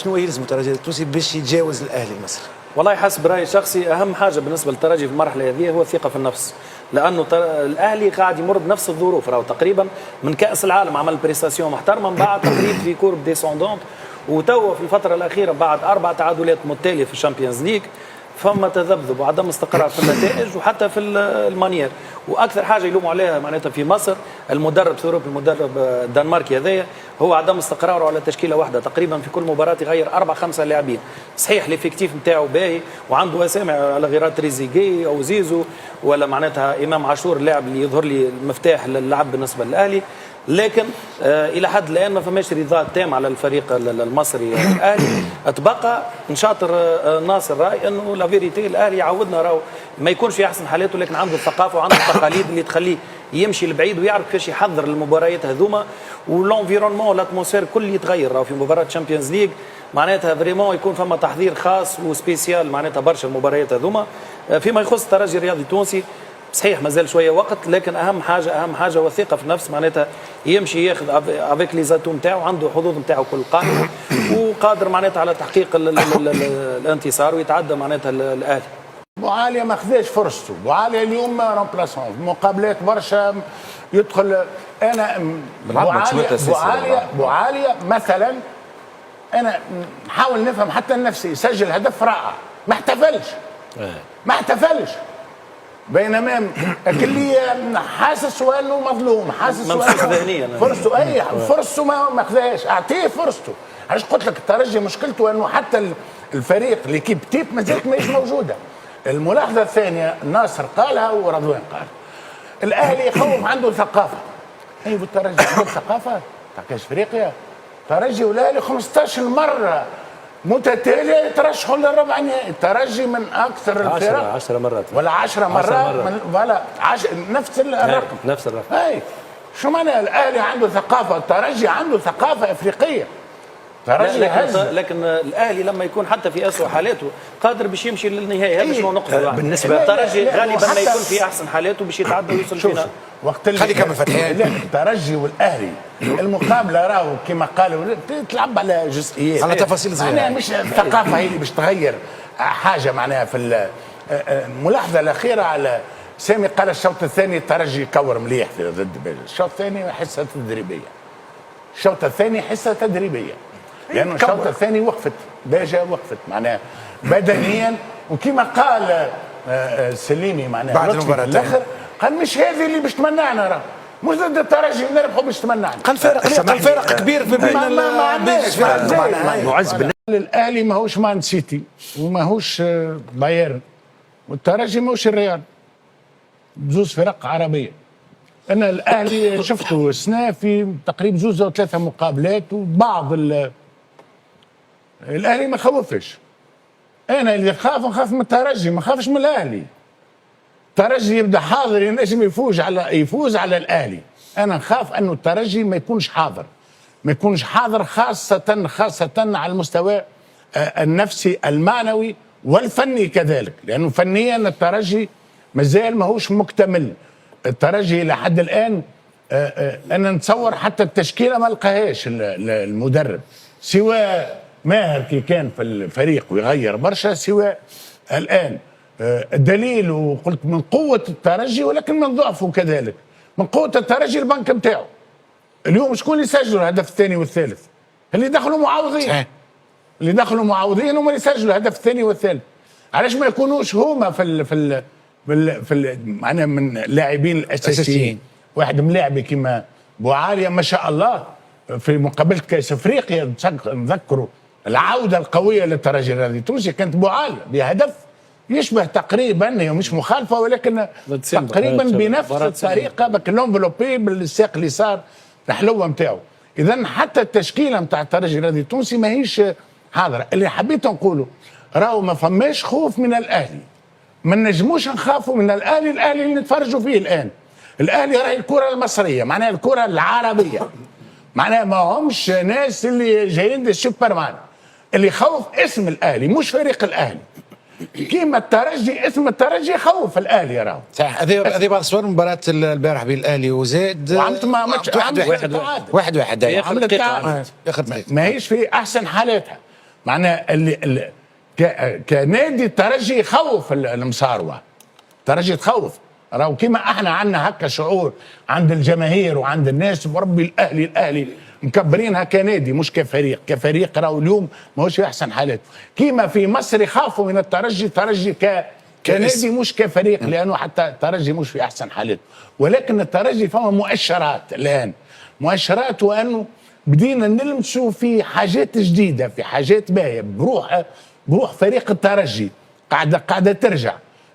شنو يلزم الترجي التونسي باش يتجاوز الاهلي المصري؟ والله حسب رايي الشخصي اهم حاجه بالنسبه للترجي في المرحله هذه هو الثقه في النفس، لانه الاهلي قاعد يمر بنفس الظروف، راهو تقريبا من كاس العالم عمل بريستاسيون محترمه، من بعد تقريبا في كورب ديسوندونت، وتوا في الفتره الاخيره بعد 4 تعادلات متتاليه في الشامبيونز ليج فما تذبذب وعدم استقرار في النتائج وحتى في المانيير. واكثر حاجه يلوموا عليها معناتها في مصر المدرب ثوروب، المدرب الدنماركي هذايا، هو عدم استقراره على تشكيله واحده، تقريبا في كل مباراه يغير 4 5 لاعبين. صحيح الافكتيف نتاعو باهي وعنده اسامي على غير تريزيجي او زيزو ولا معناتها امام عاشور، اللاعب اللي يظهر لي المفتاح للعب بالنسبه للاهلي، لكن الى حد الان ما فماش رضا تام على الفريق المصري الاهلي. تبقى نشاطر ناصر راي انه لا فيريتي الاهلي يعودنا راهو ما يكونش في احسن حالاته، لكن عنده الثقافه وعنده التقاليد اللي تخليه يمشي لبعيد ويعرف كيفاش يحضر المباريات هذوما، والانفيرونمون الاتموسفير كل يتغير. راهو في مباراه تشامبيونز ليج معناتها فريمون يكون فما تحضير خاص وسبيسيال معناتها برشا المباريات هذوما. فيما يخص الترجي الرياضي التونسي صحيح مازال شويه وقت، لكن اهم حاجه هو الثقه في النفس، معناتها يمشي ياخذ افيك لي زاتو نتاعو، عنده حظوظ نتاعو كل قائم وقادر معناتها على تحقيق الانتصار ويتعدى معناتها الاهلي. بوعالية ما خذاش فرصته، بوعالية اليوم رومبلاسون مقابلات برشا يدخل. انا بوعالية مثلا انا نحاول نفهم حتى النفسي، يسجل هدف رائع ما احتفلش بينما اللي حاسس انه مظلوم، حاسس ذهنيا فرصته فرصته ما خذاهاش، اعطيه فرصته. علاش قلت لك الترجي مشكلته انه حتى الفريق ليكيب تيب ما زالت ماهيش موجوده. الملاحظه الثانيه ناصر قالها ورضوان قال، الاهلي يخوف عنده ثقافه. ايوه الترجي عنده ثقافه تاع كاس افريقيا. الترجي والاهلي 15 مره متتاليه يترشحوا للربع النهائي. الترجي من اكثر الفرق 10 مرات ولا 10 مرات ولا نفس الرقم. اي شو معنى الاهلي عنده ثقافه، الترجي عنده ثقافه افريقيه. لكن الاهلي لما يكون حتى في اسوء حالاته قادر باش يمشي للنهايه. هذا شنو نقصد بالنسبه للترجي غالبا ما يكون في احسن حالاته باش يتعدى ويوصل فينا. وقت اللي خلي كمل فتحي. الترجي والاهلي المقابله راهو كما قالوا تلعب على جزئيات، على تفاصيل صغيره، معناها مش الثقافه هي اللي باش تغير حاجه. معناها في الملاحظه الاخيره على سامي قال الشوط الثاني الترجي كور مليح في ضد بيجا، الشوط الثاني حصه تدريبيه، لانه الشوط الثاني وقفت بيجا معناها بدنيا، وكما قال سليمي معناها بعد المباراه الاخر قال مش هذه اللي باش تمنعنا، راه مش ضد الترجي نربحوا باش تمنعنا. قال فرق كبير في بين معز الاهلي ماهوش مان سيتي وماهوش بايرن، والترجي ماهوش الريال، زوز فرق عربيه. انا الاهلي شفته السنه في تقريبا 2 أو 3 مقابلات، وبعض الاهلي ما خوفش. انا اللي نخاف من الترجي، ما خافش من الاهلي. الترجي يبدا حاضر ينجم يفوز على الاهلي. انا نخاف انه الترجي ما يكونش حاضر خاصه على المستوى النفسي المعنوي والفني كذلك، لانه فنيا الترجي مازال ماهوش مكتمل. الترجي لحد الان انا نتصور حتى التشكيله ما لقاهاش المدرب، سواء ماهر كي كان في الفريق ويغير برشا، سواء الان الدليل. وقلت من قوه الترجي ولكن من ضعفه كذلك. من قوه الترجي البنك نتاعو اليوم شكون اللي سجلوا الهدف الثاني والثالث؟ اللي دخلوا معوضين هم اللي سجلوا الهدف الثاني والثالث. علاش ما يكونوش هما في معناها من اللاعبين الاساسيين؟ واحد ملاعبي كما بوعالية ما شاء الله في مقابله كاس افريقيا نذكروا العوده القويه للترجي الرياضي التونسي كانت بوعالية بهدف يشبه تقريبا، هي مش مخالفه ولكن تقريبا بنفس الطريقه بالانفلوبي بالساق اليسار الحلوه نتاعو. اذا حتى التشكيله نتاع الترجي الرياضي التونسي ماهيش حاضره. اللي حبيت نقوله راهو ما فماش خوف من الاهلي، ما نجموش نخافوا من الاهلي اللي نتفرجوا فيه الان. الاهلي راهي الكره المصريه، معناها الكره العربيه، معناها ما همش ناس اللي جايين دي سوبرمان. اللي يخوف اسم الاهلي مش فريق الاهلي. كيما الترجي اسم الترجي يخوف الاهلي راهو. صح. هذه بعض الصور مباراة البارح بين الاهلي وزاد، وعملت واحد عملت تعادل. ماهيش في احسن حالاتها. معناها كنادي الترجي يخوف المصاروة، الترجي تخوف. راهو كيما احنا عندنا هكا شعور عند الجماهير وعند الناس بربي الاهلي مكبرينها كنادي مش كفريق. كفريق راهو اليوم ماهوش في احسن حالاته. كيما في مصر يخافوا من الترجي كنادي مش كفريق، لانه حتى الترجي مش في احسن حالاته. ولكن الترجي فما مؤشرات الان، مؤشرات، وانه بدينا نلمسوا في حاجات جديده، في حاجات باهيه بروح فريق الترجي قاعده ترجع.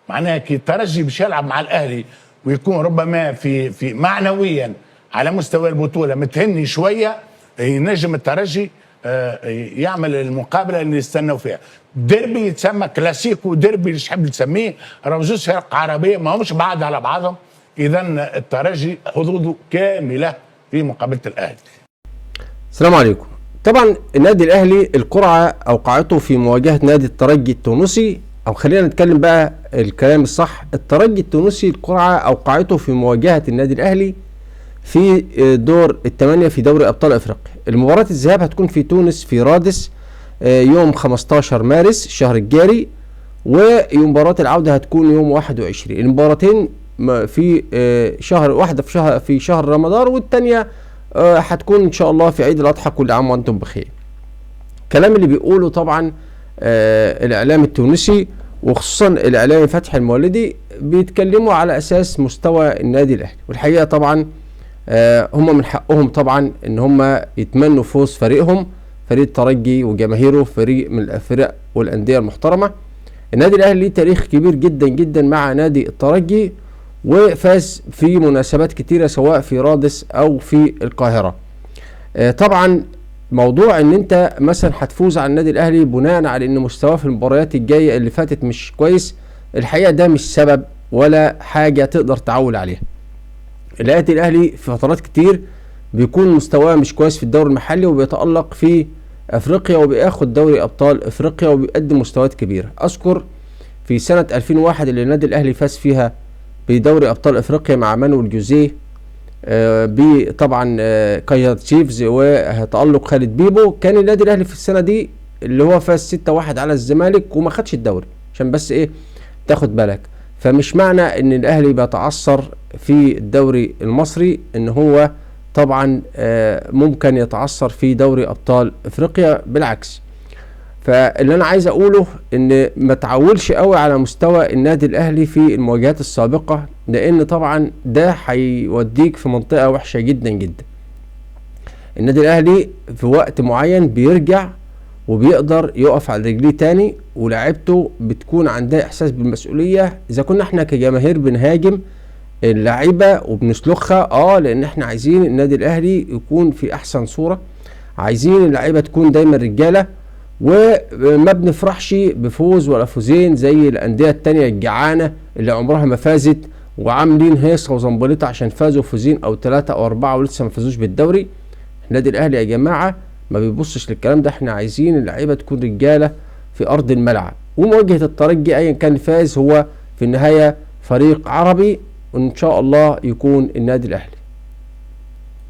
معناها كي الترجي باش يلعب مع الاهلي ويكون ربما في معنويا على مستوى البطوله متهني شويه، ينجم الترجي يعمل المقابله اللي يستنوا فيها. ديربي يتسمى كلاسيكو، ديربي اللي تحب تسميه، راهو زوج فرق عربيه ما همش بعاد على بعضهم. اذا الترجي حظوظه كامله في مقابله الاهلي. السلام عليكم. طبعا النادي الاهلي القرعه اوقعته في مواجهه نادي الترجي التونسي، او خلينا نتكلم بقى الكلام الصح، الترجي التونسي القرعه اوقعته في مواجهه النادي الاهلي في دور الثمانيه في دوري ابطال افريقيا. المباراه الذهاب هتكون في تونس في رادس يوم 15 مارس الشهر الجاري، ومباراه العوده هتكون يوم 21. المباراتين في شهر واحده في شهر رمضان، والثانيه هتكون ان شاء الله في عيد الاضحى. كل عام وانتم بخير. الكلام اللي بيقوله طبعا الاعلام التونسي وخصوصا الاعلامي فتحي المولدي بيتكلموا على اساس مستوى النادي الاهلي، والحقيقه طبعا هم من حقهم طبعا ان هم يتمنوا فوز فريقهم، فريق الترجي وجماهيره، فريق من الفرق والانديه المحترمه. النادي الاهلي ليه تاريخ كبير جدا جدا مع نادي الترجي، وفاز في مناسبات كتيرة سواء في رادس او في القاهرة. طبعا موضوع ان انت مثلا هتفوز على النادي الاهلي بناء على ان مستواه في المباريات الجاية اللي فاتت مش كويس، الحقيقة ده مش سبب ولا حاجة تقدر تعول عليها. النادي الاهلي في فترات كتير بيكون مستواه مش كويس في الدوري المحلي وبيتألق في افريقيا وبياخد دوري ابطال افريقيا وبيقدم مستويات كبيرة. اذكر في سنة 2001 اللي النادي الاهلي فاز فيها بدوري ابطال افريقيا مع مانويل جوزيه طبعا كايزر تشيفز وتألق خالد بيبو، كان النادي الاهلي في السنه دي اللي هو فاز 6-1 على الزمالك وما خدش الدوري، عشان بس ايه تاخد بالك. فمش معنى ان الاهلي بيتعثر في الدوري المصري ان هو طبعا ممكن يتعثر في دوري ابطال افريقيا، بالعكس. فاللي انا عايز اقوله ان ما تعولش قوي على مستوى النادي الاهلي في المواجهات السابقه، لان طبعا ده هيوديك في منطقه وحشه جدا جدا. النادي الاهلي في وقت معين بيرجع وبيقدر يقف على رجليه تاني، ولاعيبته بتكون عندها احساس بالمسؤوليه. اذا كنا احنا كجماهير بنهاجم اللعيبه وبنسلخها لان احنا عايزين النادي الاهلي يكون في احسن صوره، عايزين اللعيبه تكون دايما رجاله، وما بنفرحش بفوز ولا فوزين زي الانديه التانية الجعانه اللي عمرها ما فازت وعاملين هيصه وزنبلطه عشان فازوا فوزين او 3 أو 4 ولسه ما فازوش بالدوري. النادي الاهلي يا جماعه ما بيبصش للكلام ده، احنا عايزين اللعيبه تكون رجاله في ارض الملعب. ومواجهه الترجي ايا كان فاز هو في النهايه فريق عربي، وان شاء الله يكون النادي الاهلي.